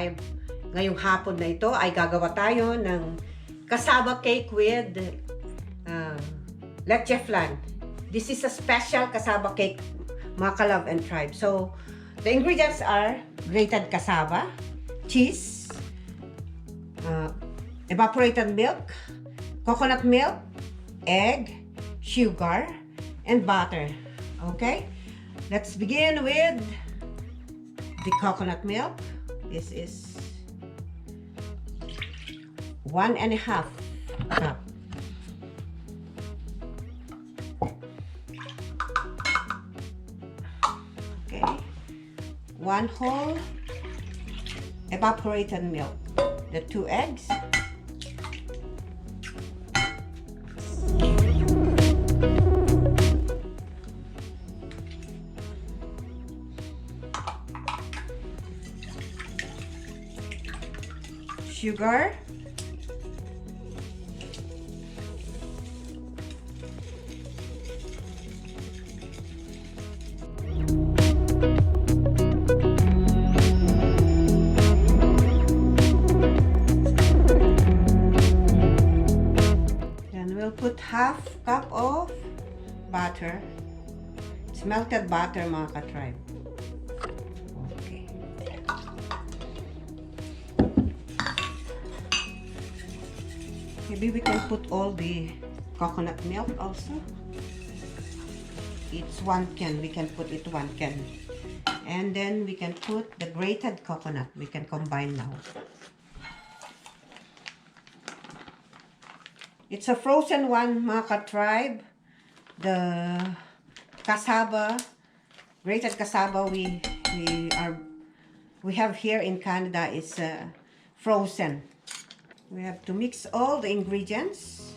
Thrive. Ngayong hapon na ito ay gagawa tayo ng cassava cake with Leche Flan. This is a special cassava cake, mga ka-Love and Thrive. So, the ingredients are grated cassava, cheese, evaporated milk, coconut milk, egg, sugar, and butter. Okay? Let's begin with the coconut milk. This is 1.5 cup. Okay. 1 whole evaporated milk. The 2 eggs. Sugar, then we'll put half cup of butter. It's melted butter, mga ka-tribe. Maybe we can put all the coconut milk also. It's 1 can. We can put it 1 can. And then we can put the grated coconut. We can combine now. It's a frozen one, mga ka-tribe. The cassava, grated cassava we have here in Canada is frozen. We have to mix all the ingredients.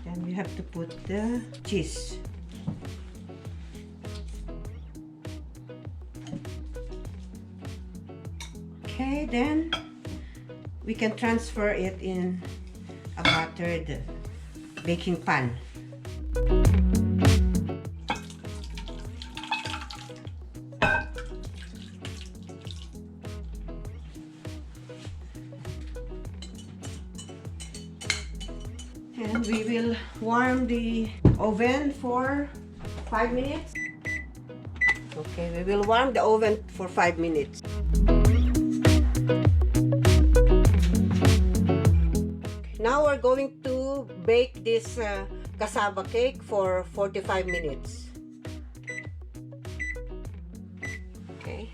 Then we have to put the cheese. Okay, then we can transfer it in a buttered baking pan. And we will warm the oven for 5 minutes. Okay, we will warm the oven for 5 minutes. Now we're going to bake this cassava cake for 45 minutes. Okay.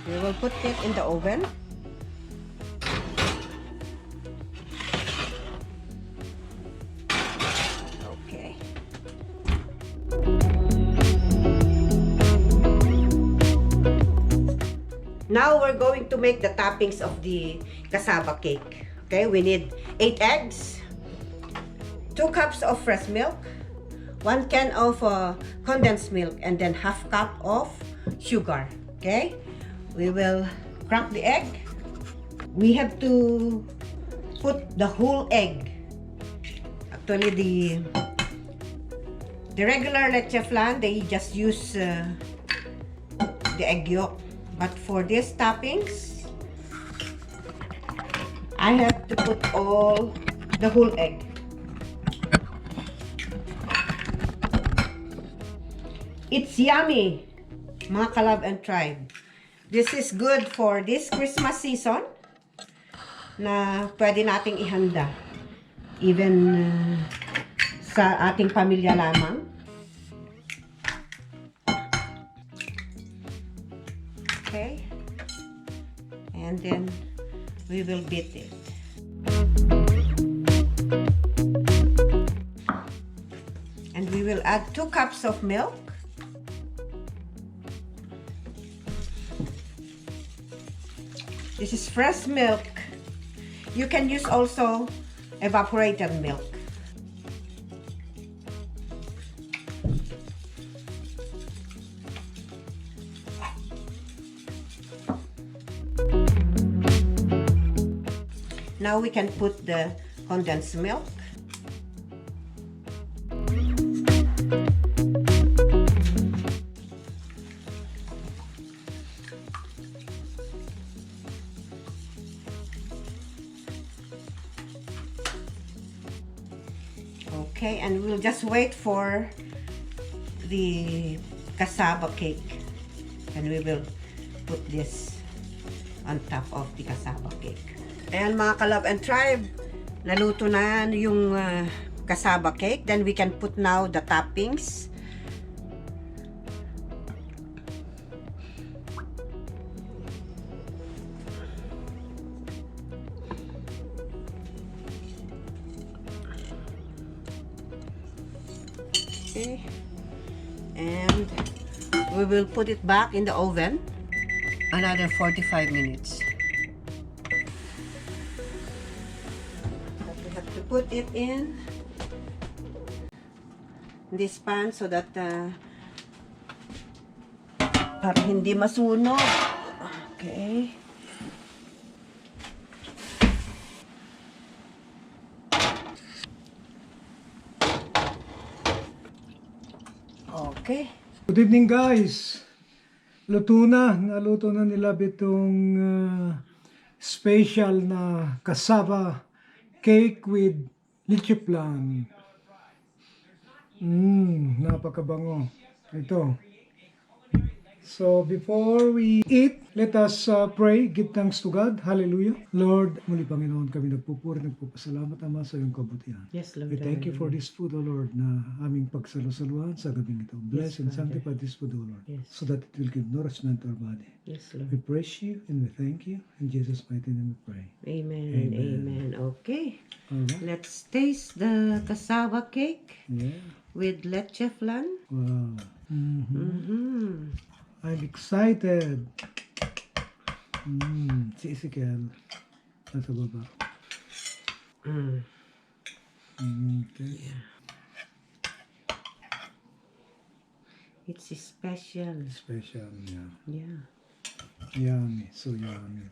We will put it in the oven. Now we're going to make the toppings of the cassava cake. Okay, we need 8 eggs, 2 cups of fresh milk, 1 can of condensed milk, and then half cup of sugar. Okay, we will crack the egg. We have to put the whole egg. Actually, the regular Leche Flan, they just use the egg yolk. But for these toppings, I have to put the whole egg. It's yummy, mga ka-Love and Thrive. This is good for this Christmas season na pwede nating ihanda. Even sa ating pamilya lamang. Okay, and then we will beat it. And we will add 2 cups of milk. This is fresh milk. You can use also evaporated milk. Now we can put the condensed milk. and we'll just wait for the cassava cake. And we will put this on top of the cassava cake. Ayan mga ka-Love and Tribe, naluto na yung cassava cake. Then we can put now the toppings. Okay. And we will put it back in the oven another 45 minutes. But we have to put it in this pan so that para hindi masunog. Okay. Okay. Good evening guys. Naluto na nila itong special na cassava cake with Leche Flan. Napakabango. Ito. So before we eat, let us pray, give thanks to God. Hallelujah. Lord, muli Panginoon, kami nagpupuri, nagpupasalamat Ama sa iyong kabutihan. Yes, Lord. We thank you for this food, O Lord, na aming pagsalusaluhan sa gabing ito. Bless and Father. sanctify this food, O Lord, Yes. so that it will give nourishment to our body. Yes, We Lord. praise you and we thank you. In Jesus' mighty name we pray. Amen. Amen. Amen. Okay. All right. Let's taste the cassava cake Yeah. with leche flan. Wow. I'm excited. Si Ezekiel. Nasa baba. Okay. It's special. Special, yeah. Yeah. Yummy, so yummy.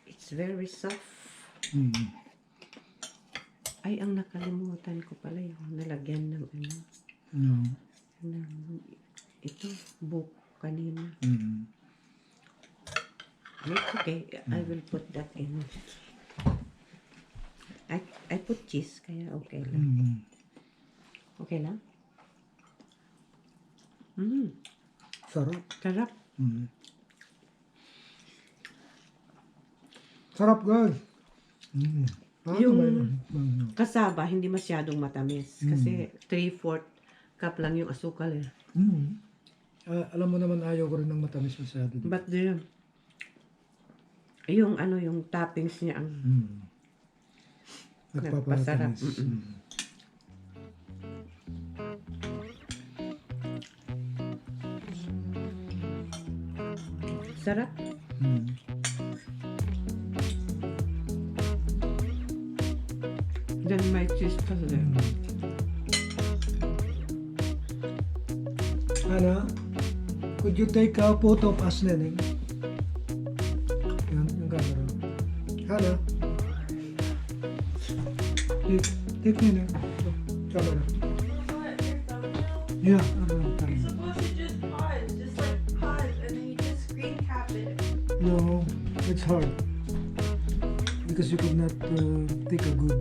It's very soft. Mm. Ay, ang nakalimutan ko pala yung nalagyan ng ano. No. Ito, buko kanina. Mm. It's okay. I will put that in. I put cheese, kaya okay lang. Mm. Okay lang? Sarap. Sarap. Mm. Sarap, guys. Mm. Yung kasaba, hindi masyadong matamis. Kasi 3/4 cup lang yung asukal eh. Mm. Alam mo naman, ayaw ko rin ng matamis masyado. But yung ano, yung toppings niya ang Nagpapatamis. sarap. Then may cheese pa rin. Hannah, could you take a photo of us, Neneng? Yan, yung camera. Hannah. Take Neneng. Ito, camera. Yeah, You're supposed to just pause, and then you just screen cap it. No, it's hard. Because you could not take a good,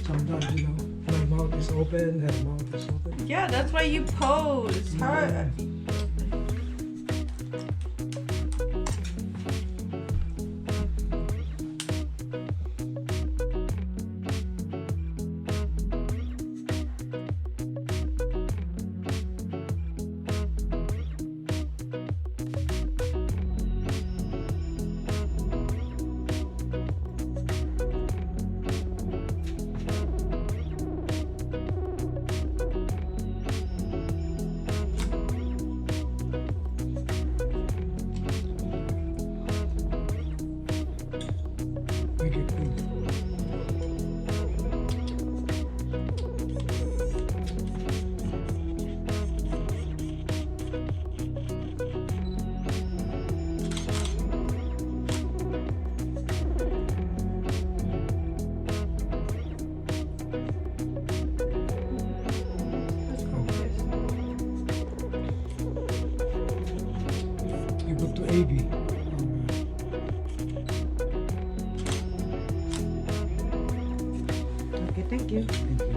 sometimes, you know, my mouth is open, her mouth is open. Yeah, that's why you pose. It's hard. Thank you. Thank you.